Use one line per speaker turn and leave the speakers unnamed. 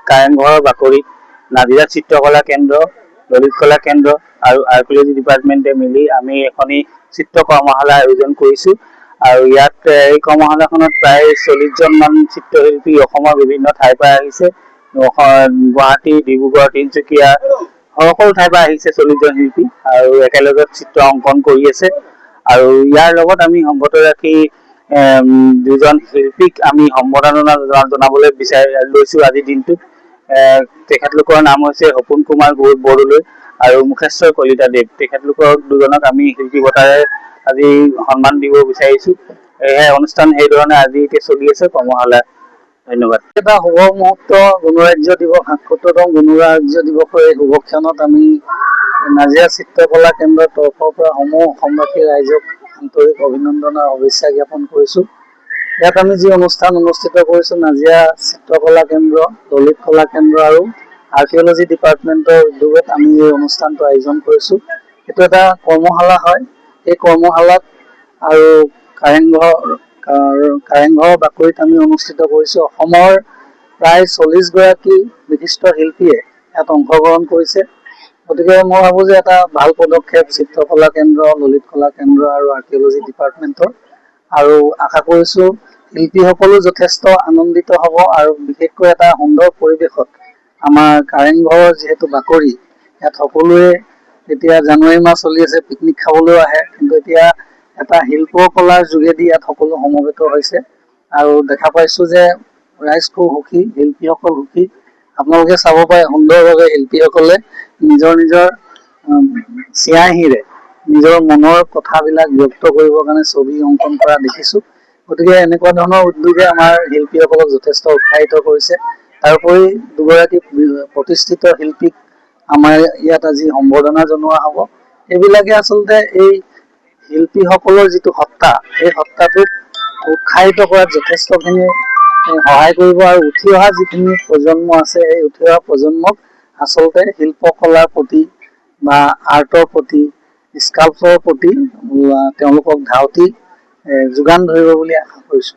কাৰেংঘৰৰ বাকৰিত নাজিৰা চিত্ৰকলা কেন্দ্ৰ, ললিত কলা কেন্দ্ৰ আৰু আৰ্কিঅলজি ডিপাৰ্টমেণ্টে মিলি আমি এখনি চিত্ৰ কৰ্মশালা আয়োজন কৰিছো। আৰু ইয়াত এই কৰ্মশালাখনত প্ৰায় 40 জন মান চিত্ৰশিল্পী অসমৰ বিভিন্ন ঠাইৰ পৰা আহিছে। গুৱাহাটী, ডিব্ৰুগড়, তিনিচুকীয়া সকলো ঠাইৰ পৰা আহিছে 40 জন শিল্পী আৰু একেলগে চিত্ৰ অংকন কৰি আছে। আৰু ইয়াৰ লগত আমি সংগত ৰাখি দুজন শিল্পীক আমি সম্বৰ্ধনা জনাবলৈ লৈছো আজিৰ দিনটোত। তেখেতলোকৰ নাম হৈছে সপোন কুমাৰ বৰদলৈ আৰু মুখেশ্বৰ কলিতা দেৱ। তেখেতলোকৰ দুজনক আমি শিল্পী বঁটাৰে আজি সন্মান দিব বিচাৰিছো। অনুষ্ঠান সেইধৰণে আজি এতিয়া চলি আছে কৰ্মশালা। ধন্যবাদ।
এটা শুভ মুহূৰ্ত, গণৰাজ্য দিৱস ৭৭তম গণৰাজ্য দিৱসৰ এই শুভক্ষণত আমি নাজিৰা চিত্ৰকলা কেন্দ্ৰৰ তৰফৰ পৰা সমূহ অসমবাসী ৰাইজক আন্তৰিক অভিনন্দন আৰু শুভেচ্ছা জ্ঞাপন কৰিছো। ইয়াত আমি যি অনুষ্ঠান অনুষ্ঠিত কৰিছো নাজিৰা চিত্ৰকলা কেন্দ্ৰ, ললিত কলা কেন্দ্ৰ আৰু আৰ্কিঅলজি ডিপাৰ্টমেণ্টৰ উদ্যোগত আমি এই অনুষ্ঠানটো আয়োজন কৰিছো। এইটো এটা কৰ্মশালা হয়। এই কৰ্মশালাত আৰু কাৰেংঘৰৰ বাকৰিত আমি অনুষ্ঠিত কৰিছো। অসমৰ প্ৰায় 40 গৰাকী বিশিষ্ট শিল্পীয়ে ইয়াত অংশগ্ৰহণ কৰিছে। গতিকে মই ভাবো যে এটা ভাল পদক্ষেপ চিত্ৰকলা কেন্দ্ৰ, ললিত কলা কেন্দ্ৰ আৰু আৰ্কিঅলজি ডিপাৰ্টমেণ্টৰ। আৰু আশা কৰিছো শিল্পীসকলো যথেষ্ট আনন্দিত হ'ব আৰু বিশেষকৈ এটা সুন্দৰ পৰিৱেশত আমাৰ কাৰেংঘৰৰ যিহেতু বাকৰি, ইয়াত সকলোৱে এতিয়া জানুৱাৰী মাহ চলি আছে, পিকনিক খাবলৈও আহে। কিন্তু এতিয়া এটা শিল্পকলাৰ যোগেদি ইয়াত সকলো সমবেত হৈছে আৰু দেখা পাইছো যে ৰাইজ খুব সুখী, শিল্পীসকল সুখী। আপোনালোকে চাব পাৰে সুন্দৰভাৱে শিল্পীসকলে নিজৰ নিজৰ চিয়াঁহীৰে নিজৰ মনৰ কথাবিলাক ব্যক্ত কৰিবৰ কাৰণে ছবি অংকন কৰা দেখিছো। গতিকে এনেকুৱা ধৰণৰ উদ্যোগে আমাৰ শিল্পীসকলক যথেষ্ট উৎসাহিত কৰিছে। তাৰোপৰি দুগৰাকী প্ৰতিষ্ঠিত শিল্পীক আমাৰ ইয়াত আজি সম্বৰ্ধনা জনোৱা হ'ব। এইবিলাকে আচলতে এই শিল্পীসকলৰ যিটো সত্তা, এই সত্তাটোক উৎসাহিত কৰাত যথেষ্টখিনি সহায় কৰিব আৰু উঠি অহা যিখিনি প্ৰজন্ম আছে, এই উঠি অহা প্ৰজন্মক আচলতে শিল্পকলাৰ প্ৰতি বা আৰ্টৰ প্ৰতি, স্কাল্পচাৰৰ প্ৰতি তেওঁলোকক ধাউতি যোগান ধৰিব বুলি আশা কৰিছো।